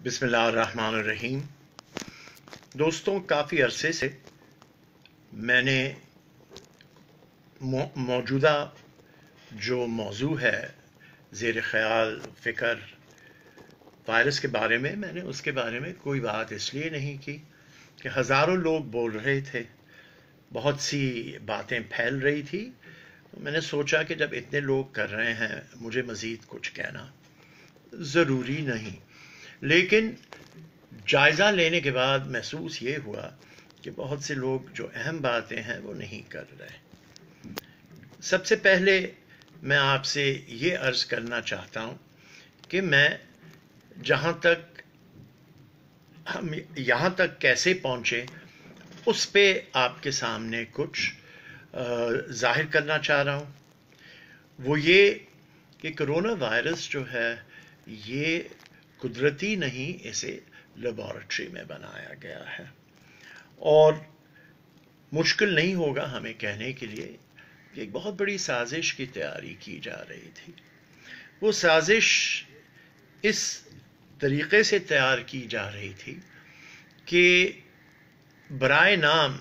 बिस्मिल्लाहिर्रहमानिर्रहीम। दोस्तों, काफ़ी अरसे से मैंने मौजूदा जो मौजू है ज़ेर ख़याल फ़िक्र वायरस के बारे में, मैंने उसके बारे में कोई बात इसलिए नहीं की कि हज़ारों लोग बोल रहे थे, बहुत सी बातें फैल रही थी। तो मैंने सोचा कि जब इतने लोग कर रहे हैं, मुझे मज़ीद कुछ कहना ज़रूरी नहीं। लेकिन जायज़ा लेने के बाद महसूस ये हुआ कि बहुत से लोग जो अहम बातें हैं वो नहीं कर रहे। सबसे पहले मैं आपसे ये अर्ज़ करना चाहता हूँ कि मैं जहाँ तक हम यहाँ तक कैसे पहुँचे उस पे आपके सामने कुछ ज़ाहिर करना चाह रहा हूँ। वो ये कि कोरोना वायरस जो है ये कुदरती नहीं, इसे लेबॉरेटरी में बनाया गया है और मुश्किल नहीं होगा हमें कहने के लिए कि एक बहुत बड़ी साजिश की तैयारी की जा रही थी। वो साजिश इस तरीके से तैयार की जा रही थी कि बराए नाम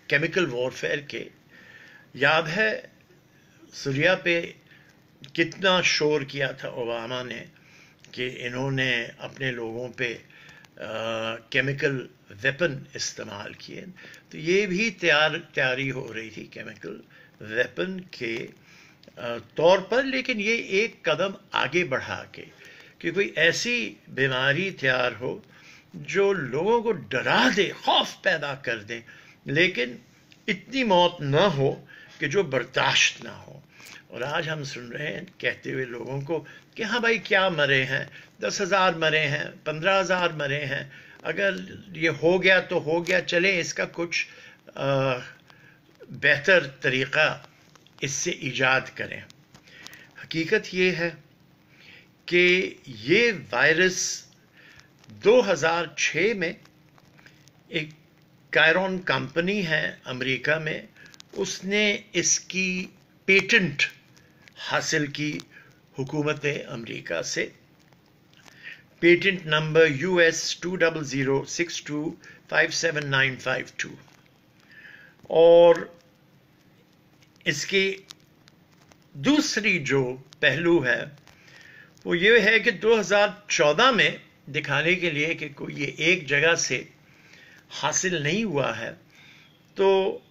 केमिकल वॉरफेयर के, याद है सीरिया पे कितना शोर किया था ओबामा ने कि इन्होंने अपने लोगों पे केमिकल वेपन इस्तेमाल किए। तो ये भी तैयारी हो रही थी केमिकल वेपन के तौर पर, लेकिन ये एक कदम आगे बढ़ा के कि कोई ऐसी बीमारी तैयार हो जो लोगों को डरा दे, खौफ पैदा कर दे, लेकिन इतनी मौत न हो कि जो बर्दाश्त ना हो। और आज हम सुन रहे हैं कहते हुए लोगों को कि हाँ भाई, क्या मरे हैं, 10,000 मरे हैं, 15,000 मरे हैं, अगर ये हो गया तो हो गया, चले इसका कुछ बेहतर तरीक़ा इससे ईजाद करें। हकीकत ये है कि ये वायरस 2006 में एक कायरॉन कंपनी है अमेरिका में, उसने इसकी पेटेंट हासिल की हुकूमत अमेरिका से। Patent number US 20062579552। और इसकी दूसरी जो पहलू है वो ये है कि 2014 में दिखाने के लिए कि कोई ये एक जगह से हासिल नहीं हुआ है, तो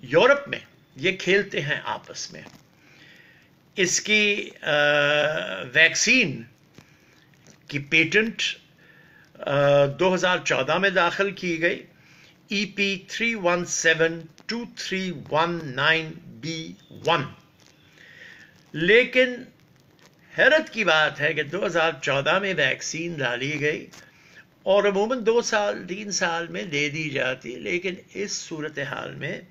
यूरोप में ये खेलते हैं आपस में। इसकी वैक्सीन की पेटेंट 2014 में दाखिल की गई, EP3172319B1। लेकिन हैरत की बात है कि 2014 में वैक्सीन डाली गई और अमूमन 2-3 साल में दे दी जाती, लेकिन इस सूरत हाल में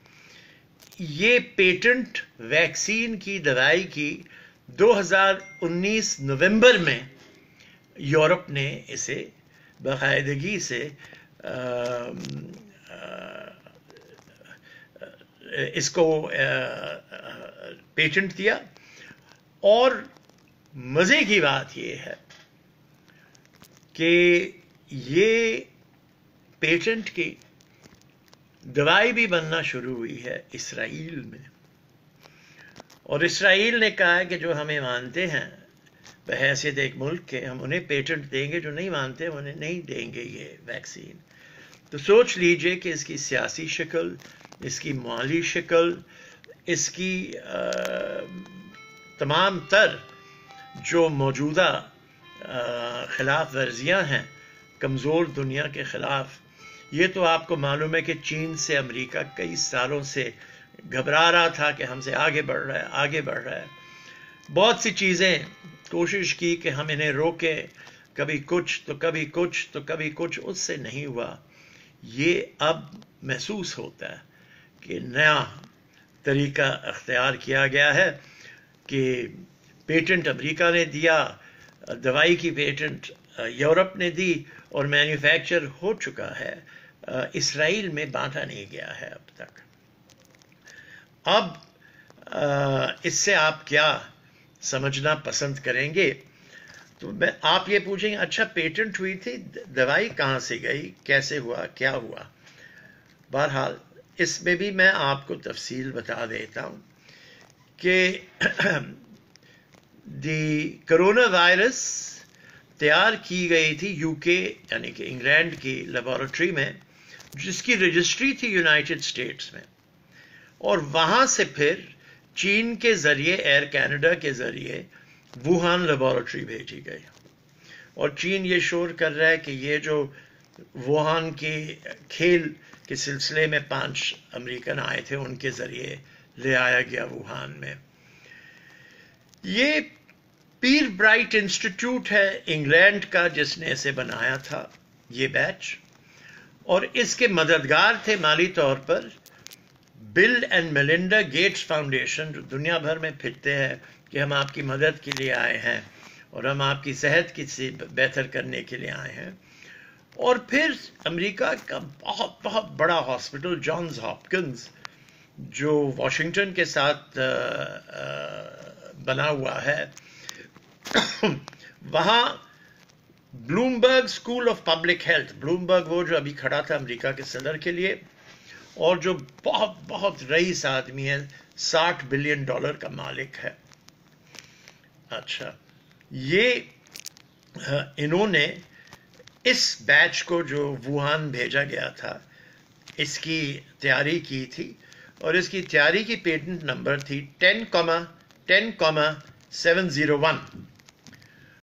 ये पेटेंट वैक्सीन की दवाई की 2019 नवंबर में यूरोप ने इसे बाकायदगी से इसको पेटेंट दिया। और मज़े की बात ये है कि ये पेटेंट की दवाई भी बनना शुरू हुई है इसराइल में, और इसराइल ने कहा है कि जो हमें मानते हैं बहैसियत एक मुल्क के, हम उन्हें पेटेंट देंगे, जो नहीं मानते उन्हें नहीं देंगे ये वैक्सीन। तो सोच लीजिए कि इसकी सियासी शक्ल, इसकी माली शक्ल, इसकी तमाम तर जो मौजूदा खिलाफ वर्जियाँ हैं कमज़ोर दुनिया के ख़िलाफ़, ये तो आपको मालूम है कि चीन से अमेरिका कई सालों से घबरा रहा था कि हमसे आगे बढ़ रहा है, आगे बढ़ रहा है। बहुत सी चीज़ें कोशिश की कि हम इन्हें रोकें, कभी कुछ तो कभी कुछ तो कभी कुछ, उससे नहीं हुआ। ये अब महसूस होता है कि नया तरीका अख्तियार किया गया है कि पेटेंट अमेरिका ने दिया, दवाई की पेटेंट यूरोप ने दी, और मैन्युफैक्चर हो चुका है, इसराइल में बांटा नहीं गया है अब तक। अब इससे आप क्या समझना पसंद करेंगे? تو آپ یہ پوچھیں گے اچھا پیٹنٹ ہوئی تھی دوائی کہاں سے گئی, کیسے ہوا, کیا ہوا. بہرحال اس میں بھی میں آپ کو تفصیل بتا دیتا ہوں کہ دی کرونا وائرس تیار کی گئی تھی یو کے یعنی کہ انگلینڈ کی لیبارٹری میں, جس کی رجسٹری تھی یونائٹڈ اسٹیٹس میں, اور وہاں سے پھر چین کے ذریعے ایئر کینیڈا کے ذریعے ووہان لیبارٹری بھیجی گئی. اور چین یہ شور کر رہا ہے کہ یہ جو ووہان کے کھیل کے سلسلے میں 5 امریکن آئے تھے ان کے ذریعے لے آیا گیا ووہان میں. یہ پیر برائٹ انسٹیٹیوٹ ہے انگلینڈ کا جس نے اسے بنایا تھا یہ بیچ, اور اس کے مددگار تھے مالی طور پر بل اینڈ میلنڈا گیٹس فاؤنڈیشن, جو دنیا بھر میں پھرتے ہیں کہ ہم آپ کی مدد کے لیے آئے ہیں اور ہم آپ کی صحت کی بہتر کرنے کے لیے آئے ہیں. اور پھر امریکہ کا بہت بہت بڑا ہاسپٹل جانز ہاپکنز جو واشنگٹن کے ساتھ بنا ہوا ہے, وہاں Bloomberg school of public health, Bloomberg وہ جو ابھی کھڑا تھا امریکہ کے صدر کے لیے اور جو بہت بہت رئیس آدمی ہے, $60 بلین کا مالک ہے. اچھا, یہ انہوں نے اس بیچ کو جو ووہان بھیجا گیا تھا اس کی تیاری کی تھی, اور اس کی تیاری کی پیٹنٹ نمبر تھی 10,701.